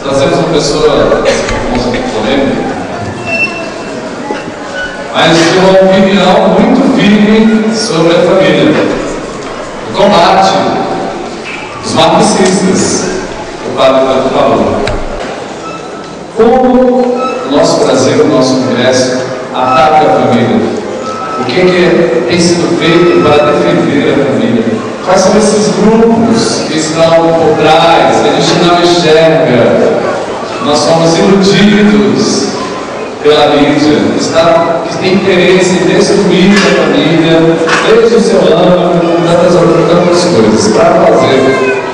trazemos uma pessoa polêmica, mas de uma opinião muito firme sobre a família. O combate os marxistas, o padre tanto falou. Como o nosso Brasil, o nosso Congresso, ataca a família? O que tem sido feito para defender a família? Quais são esses grupos que estão por trás, que a gente não enxerga? Nós somos iludidos pela mídia, que tem interesse em destruir a família, desde o seu âmbito, tantas coisas. Para fazer,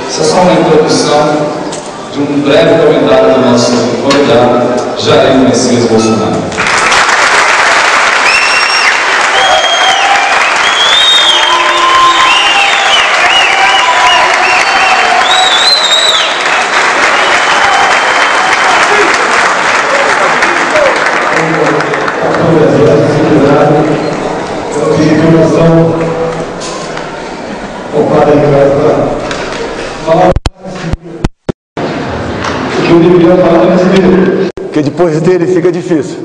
isso é só uma introdução de um breve comentário do nosso convidado, Jair Messias Bolsonaro. Eu pedi permissão ao padre Ricardo para falar o que eu deveria falar nesse vídeo, porque depois dele fica difícil.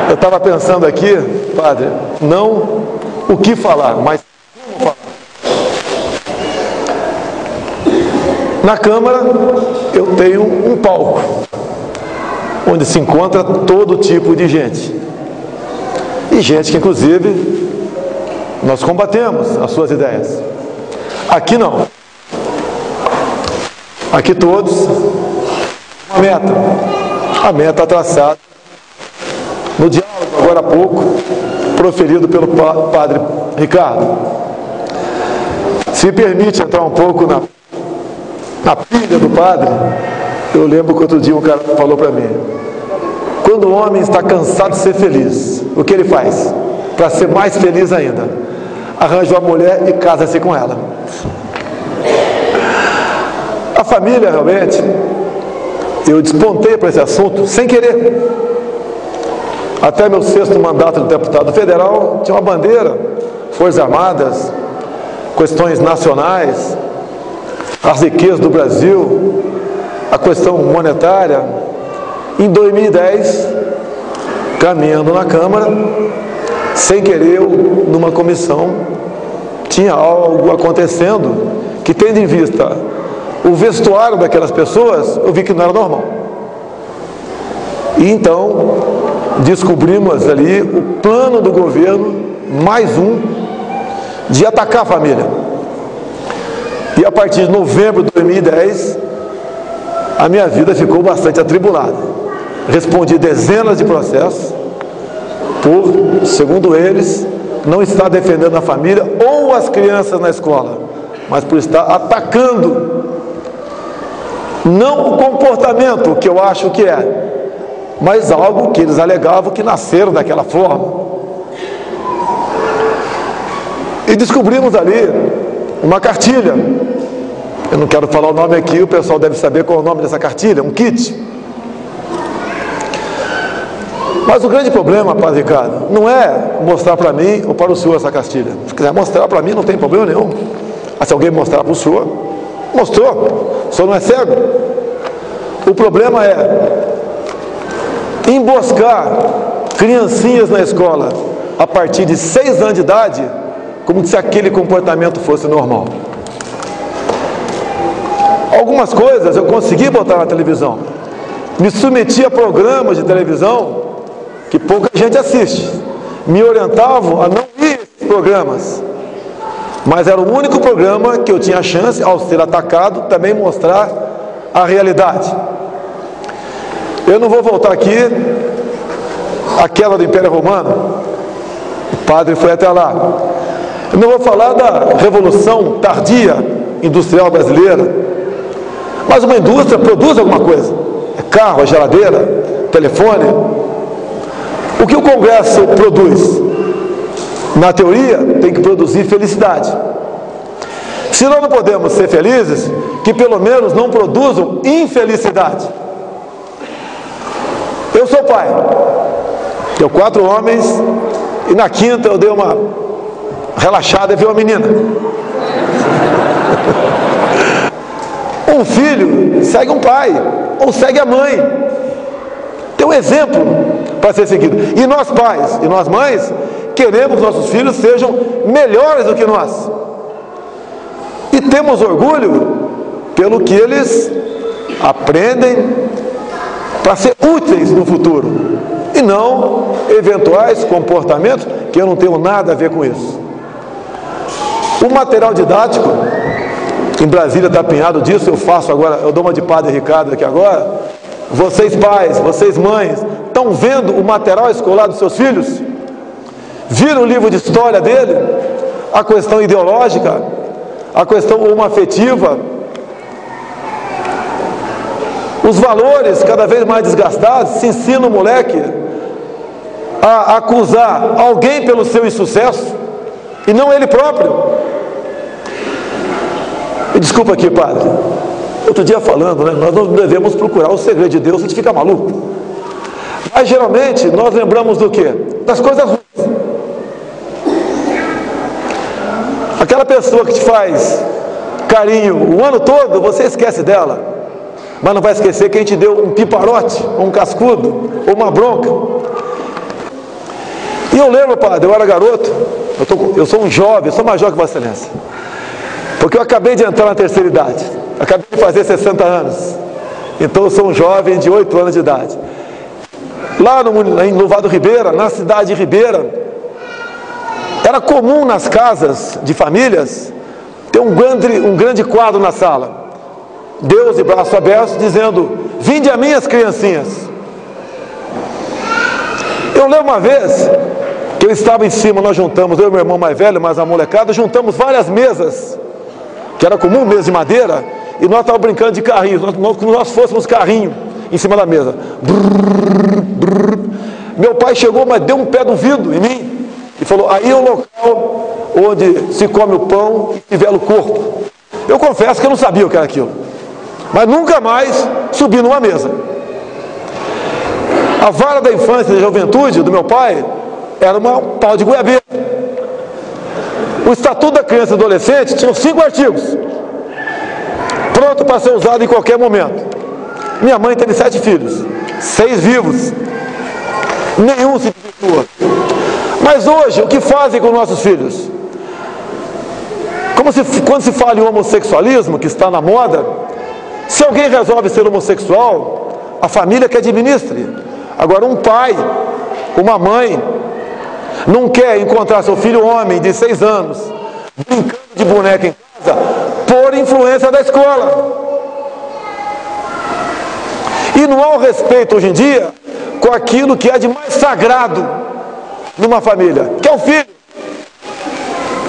Eu estava pensando aqui, padre, não o que falar, mas como falar. Na Câmara eu tenho um palco onde se encontra todo tipo de gente. E gente que, inclusive, nós combatemos as suas ideias. Aqui não. Aqui todos, uma meta. A meta traçada no diálogo, agora há pouco, proferido pelo padre Ricardo. Se me permite entrar um pouco na pilha do padre, eu lembro que outro dia um cara falou para mim: quando o homem está cansado de ser feliz, o que ele faz? Para ser mais feliz ainda, arranja uma mulher e casa-se com ela. A família, realmente, eu despontei para esse assunto sem querer. Até meu 6º mandato de deputado federal, tinha uma bandeira, Forças Armadas, questões nacionais, as riquezas do Brasil, a questão monetária. Em 2010, caminhando na Câmara, sem querer, eu, numa comissão, tinha algo acontecendo que, tendo em vista o vestuário daquelas pessoas, eu vi que não era normal. E então, descobrimos ali o plano do governo, mais um, de atacar a família. E a partir de novembro de 2010, a minha vida ficou bastante atribulada. Respondi dezenas de processos por, segundo eles, não estar defendendo a família ou as crianças na escola, mas por estar atacando não o comportamento, que eu acho que é, mas algo que eles alegavam que nasceram daquela forma. E descobrimos ali uma cartilha. Eu não quero falar o nome aqui, o pessoal deve saber qual é o nome dessa cartilha, um kit. Mas o grande problema, padre Ricardo, não é mostrar para mim ou para o senhor essa cartilha. Se quiser mostrar para mim, não tem problema nenhum. Mas se alguém mostrar para o senhor, mostrou. O senhor não é cego. O problema é emboscar criancinhas na escola a partir de 6 anos de idade, como se aquele comportamento fosse normal. Algumas coisas eu consegui botar na televisão. Me submeti a programas de televisão que pouca gente assiste. Me orientavam a não ir a esses programas. Mas era o único programa que eu tinha a chance, ao ser atacado, também mostrar a realidade. Eu não vou voltar aqui à queda do Império Romano. O padre foi até lá. Eu não vou falar da Revolução Tardia Industrial Brasileira. Mas uma indústria produz alguma coisa. É carro, é geladeira, telefone. O que o Congresso produz? Na teoria, tem que produzir felicidade. Se nós não podemos ser felizes, que pelo menos não produzam infelicidade. Eu sou pai. Tenho 4 homens e na quinta eu dei uma relaxada e vi uma menina. Um filho segue um pai, ou segue a mãe. Tem um exemplo para ser seguido. E nós pais e nós mães queremos que nossos filhos sejam melhores do que nós. E temos orgulho pelo que eles aprendem para ser úteis no futuro. E não eventuais comportamentos que eu não tenho nada a ver com isso. O material didático, em Brasília está apinhado disso, eu faço agora, eu dou uma de Padre Ricardo aqui agora. Vocês pais, vocês mães, estão vendo o material escolar dos seus filhos? Viram o livro de história dele? A questão ideológica, a questão homoafetiva, os valores cada vez mais desgastados. Se ensina o moleque a acusar alguém pelo seu insucesso e não ele próprio. E desculpa aqui, padre, outro dia falando, né, nós não devemos procurar o segredo de Deus, a gente fica maluco. Mas geralmente nós lembramos do quê? Das coisas ruins. Aquela pessoa que te faz carinho o ano todo, você esquece dela, mas não vai esquecer quem te deu um piparote, ou um cascudo, ou uma bronca. E eu lembro, padre, eu era garoto, eu sou um jovem, eu sou mais jovem que Vossa Excelência, porque eu acabei de entrar na terceira idade, acabei de fazer 60 anos, então eu sou um jovem de 8 anos de idade. Lá em Louvado Ribeira, na cidade de Ribeira, era comum nas casas de famílias ter um grande quadro na sala, Deus de braços abertos, dizendo: vinde a mim as criancinhas. Eu lembro uma vez que eu estava em cima, nós juntamos, eu e meu irmão mais velho, mais a molecada, juntamos várias mesas, que era comum, mesa de madeira, e nós estávamos brincando de carrinhos, como nós fôssemos carrinho em cima da mesa. Brrr, brrr. Meu pai chegou, mas deu um pé do vidro em mim e falou: aí é o local onde se come o pão e vela o corpo. Eu confesso que eu não sabia o que era aquilo, mas nunca mais subi numa mesa. A vara da infância e da juventude do meu pai era uma pau de goiabeira. O Estatuto da Criança e do Adolescente tinha 5 artigos, pronto para ser usado em qualquer momento. Minha mãe teve 7 filhos, 6 vivos, nenhum se desvirtua. Mas hoje, o que fazem com nossos filhos? Quando se fala em homossexualismo, que está na moda, se alguém resolve ser homossexual, a família que administre. Agora, um pai, uma mãe, não quer encontrar seu filho homem de 6 anos, brincando de boneca em casa, por influência da escola. E não há o respeito hoje em dia com aquilo que é de mais sagrado numa família, que é o filho.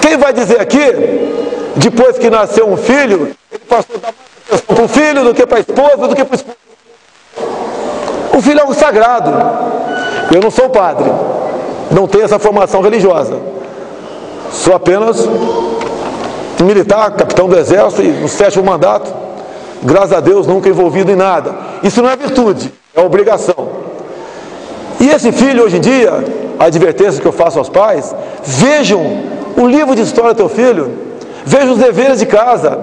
Quem vai dizer aqui, depois que nasceu um filho, ele passou a dar mais atenção para o filho do que para a esposa, do que para o esposo? O filho é algo sagrado. Eu não sou padre, não tenho essa formação religiosa, sou apenas militar, capitão do exército, e no 7º mandato, graças a Deus, nunca envolvido em nada. Isso não é virtude, é obrigação. E esse filho, hoje em dia, a advertência que eu faço aos pais: vejam o livro de história do teu filho, vejam os deveres de casa,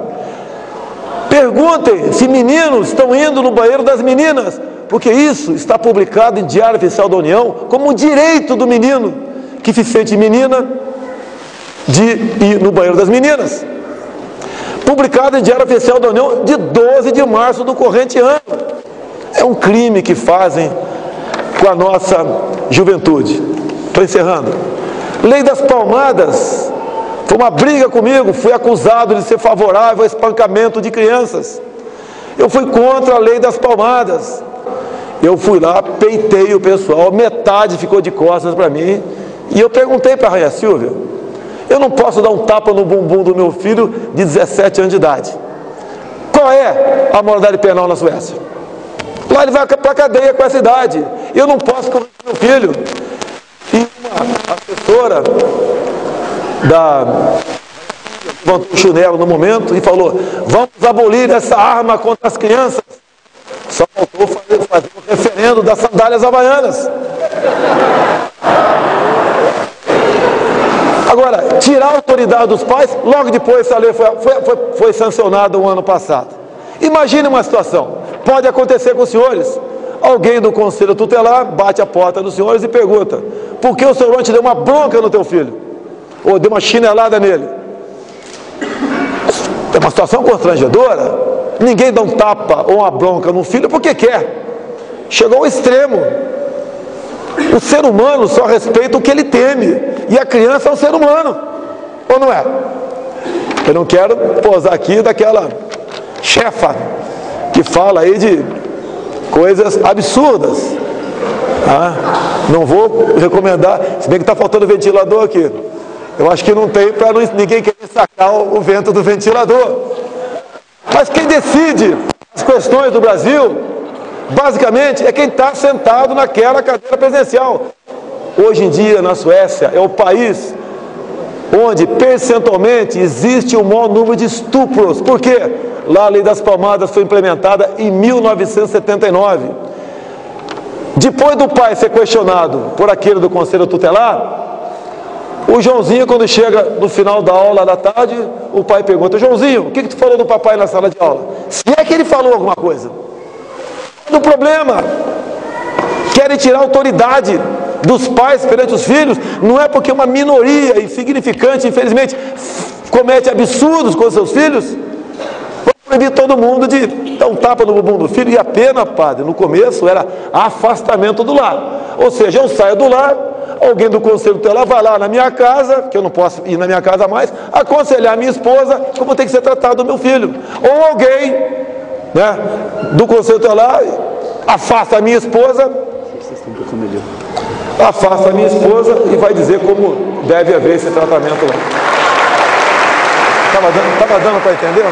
perguntem se meninos estão indo no banheiro das meninas, porque isso está publicado em Diário Oficial da União como um direito do menino que se sente menina de ir no banheiro das meninas. Publicado em Diário Oficial da União de 12 de março do corrente ano. É um crime que fazem com a nossa juventude. Estou encerrando. Lei das palmadas. Foi uma briga comigo, fui acusado de ser favorável ao espancamento de crianças. Eu fui contra a lei das palmadas. Eu fui lá, peitei o pessoal, metade ficou de costas para mim, e eu perguntei para a Rainha Silvia: eu não posso dar um tapa no bumbum do meu filho de 17 anos de idade. Qual é a moralidade penal na Suécia? Lá ele vai para a cadeia com essa idade. Eu não posso corrigir meu filho. E uma assessora levantou o chinelo no momento e falou: vamos abolir essa arma contra as crianças. Só faltou fazer o referendo das sandálias havaianas. Agora, tirar a autoridade dos pais, logo depois essa lei foi sancionada o ano passado. Imagine uma situação, pode acontecer com os senhores. Alguém do conselho tutelar bate a porta dos senhores e pergunta: por que o senhor ontem deu uma bronca no teu filho? Ou deu uma chinelada nele? É uma situação constrangedora. Ninguém dá um tapa ou uma bronca no filho porque quer. Chegou ao extremo. O ser humano só respeita o que ele teme. E a criança é um ser humano. Ou não é? Eu não quero posar aqui daquela chefa que fala aí de coisas absurdas. Não vou recomendar, se bem que está faltando ventilador aqui. Eu acho que não tem para ninguém querer sacar o vento do ventilador. Mas quem decide as questões do Brasil, basicamente, é quem está sentado naquela cadeira presidencial. Hoje em dia, na Suécia, é o país onde, percentualmente, existe o maior número de estupros. Por quê? Lá a Lei das Palmadas foi implementada em 1979. Depois do pai ser questionado por aquele do conselho tutelar, o Joãozinho, quando chega no final da aula da tarde, o pai pergunta: Joãozinho, o que tu falou do papai na sala de aula? Se é que ele falou alguma coisa. O problema, querem tirar a autoridade dos pais perante os filhos. Não é porque uma minoria insignificante, infelizmente, comete absurdos com os seus filhos, vão proibir todo mundo de dar um tapa no bumbum do filho. E a pena, padre, no começo era afastamento do lar. Ou seja, eu saio do lar, alguém do conselho tutelar vai lá na minha casa, que eu não posso ir na minha casa mais, aconselhar a minha esposa como tem que ser tratado o meu filho. Ou alguém, né, do conselho tutelar afasta a minha esposa, e vai dizer como deve haver esse tratamento lá. Estava dando para entender? Não?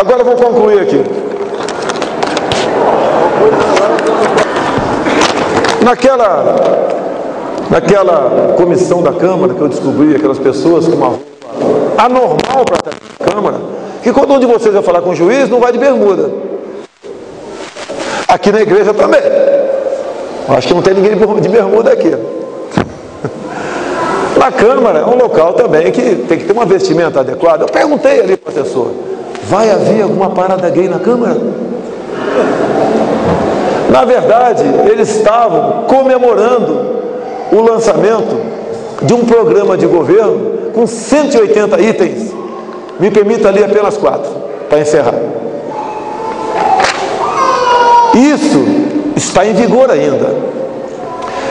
Agora eu vou concluir aqui. Naquela comissão da Câmara que eu descobri aquelas pessoas com uma roupa anormal para estar na Câmara, que quando um de vocês vai falar com o juiz, não vai de bermuda. Aqui na igreja também. Acho que não tem ninguém de bermuda aqui. Na Câmara é um local também que tem que ter uma vestimenta adequada. Eu perguntei ali para o assessor: vai haver alguma parada gay na Câmara? Na verdade, eles estavam comemorando o lançamento de um programa de governo com 180 itens. Me permita ali apenas 4 para encerrar. Isso está em vigor ainda.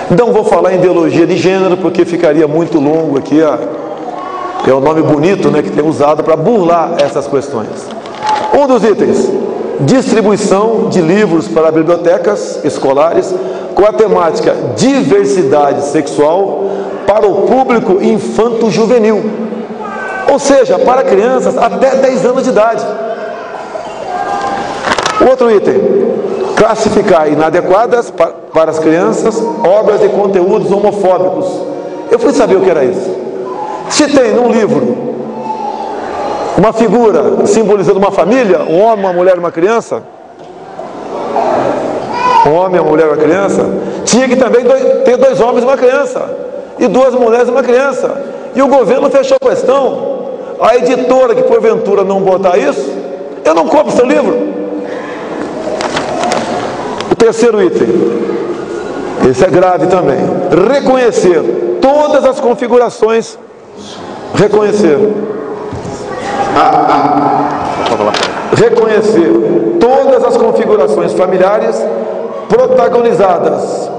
Não vou falar em ideologia de gênero porque ficaria muito longo aqui. É o nome bonito, né, que tem usado para burlar essas questões. Um dos itens: distribuição de livros para bibliotecas escolares com a temática diversidade sexual para o público infanto-juvenil, ou seja, para crianças até 10 anos de idade. Outro item: classificar inadequadas para as crianças obras e conteúdos homofóbicos. Eu fui saber o que era isso. Se tem num livro uma figura simbolizando uma família, um homem, uma mulher e uma criança, um homem, uma mulher e uma criança, tinha que também ter 2 homens e uma criança, e 2 mulheres e uma criança. E o governo fechou a questão. A editora que porventura não botar isso, eu não compro seu livro. O terceiro item, esse é grave também: reconhecer todas as configurações. Reconhecer todas as configurações familiares protagonizadas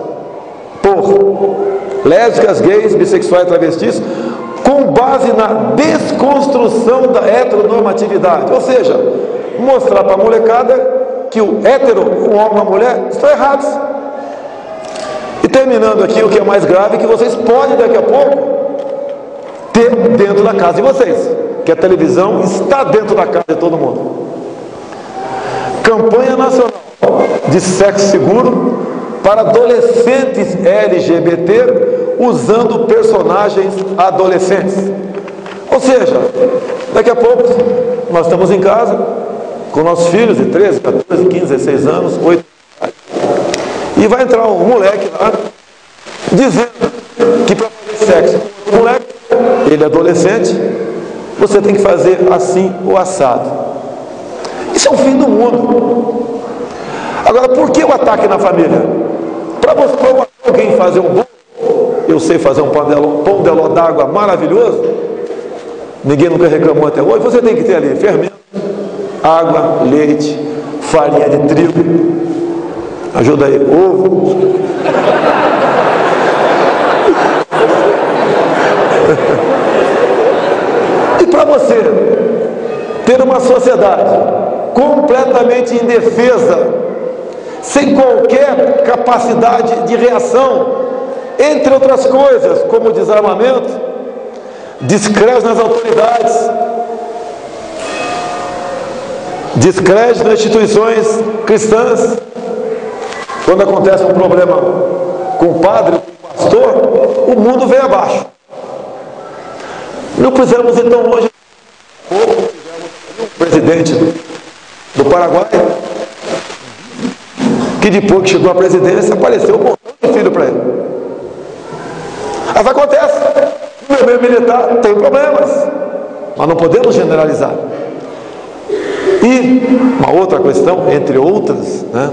por lésbicas, gays, bissexuais e travestis, com base na desconstrução da heteronormatividade. Ou seja, mostrar para a molecada que o hétero, um homem e uma mulher, estão errados. E terminando aqui, o que é mais grave, que vocês podem daqui a pouco ter dentro da casa de vocês, que a televisão está dentro da casa de todo mundo. Campanha nacional de sexo seguro para adolescentes LGBT usando personagens adolescentes. Ou seja, daqui a pouco nós estamos em casa com nossos filhos de 13, 14, 15, 16 anos, 8 anos, e vai entrar um moleque lá dizendo que para fazer sexo com o moleque, ele é adolescente, você tem que fazer assim o assado. Isso é o fim do mundo. Agora, por que o ataque na família? Para alguém fazer um bolo, eu sei fazer um pão de ló d'água maravilhoso, ninguém nunca reclamou até hoje, você tem que ter ali fermento, água, leite, farinha de trigo, ajuda aí, ovo. E para você ter uma sociedade completamente indefesa, sem qualquer capacidade de reação, entre outras coisas, como desarmamento, descrédito nas autoridades, descrédito nas instituições cristãs. Quando acontece um problema com o padre, com o pastor, o mundo vem abaixo. Não precisamos ir tão longe. O presidente do Paraguai, que depois que chegou à presidência, apareceu um montão de filho para ele. Mas acontece, no meio militar tem problemas, mas não podemos generalizar. E uma outra questão, entre outras, né,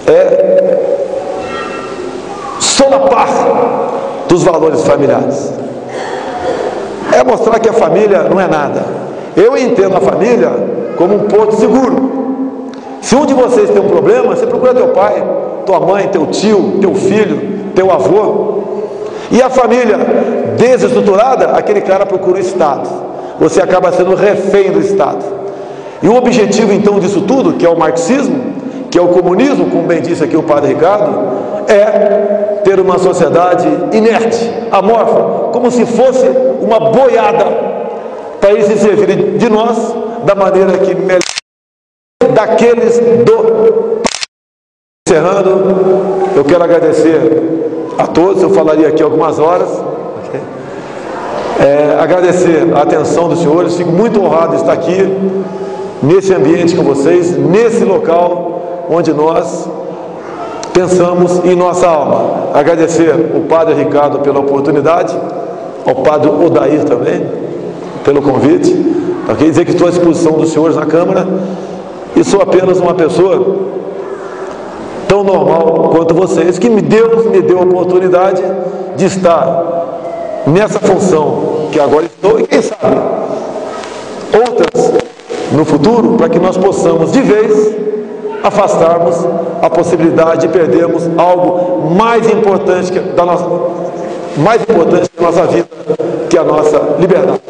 é solapar dos valores familiares. É mostrar que a família não é nada. Eu entendo a família como um porto seguro. Se um de vocês tem um problema, você procura teu pai, tua mãe, teu tio, teu filho, teu avô. E a família desestruturada, aquele cara procura o Estado. Você acaba sendo refém do Estado. E o objetivo então disso tudo, que é o marxismo, que é o comunismo, como bem disse aqui o padre Ricardo, é ter uma sociedade inerte, amorfa, como se fosse uma boiada, para eles se servirem de nós da maneira que melhor daqueles do... Encerrando, eu quero agradecer a todos, eu falaria aqui algumas horas, agradecer a atenção dos senhores, fico muito honrado de estar aqui, nesse ambiente com vocês, nesse local onde nós pensamos em nossa alma. Agradecer o padre Ricardo pela oportunidade, ao padre Odair também, pelo convite, okay? Dizer que estou à disposição dos senhores na Câmara, e sou apenas uma pessoa tão normal quanto vocês, que Deus me deu a oportunidade de estar nessa função que agora estou, e quem sabe outras no futuro, para que nós possamos de vez afastarmos a possibilidade de perdermos algo mais importante da nossa vida, que é a nossa liberdade.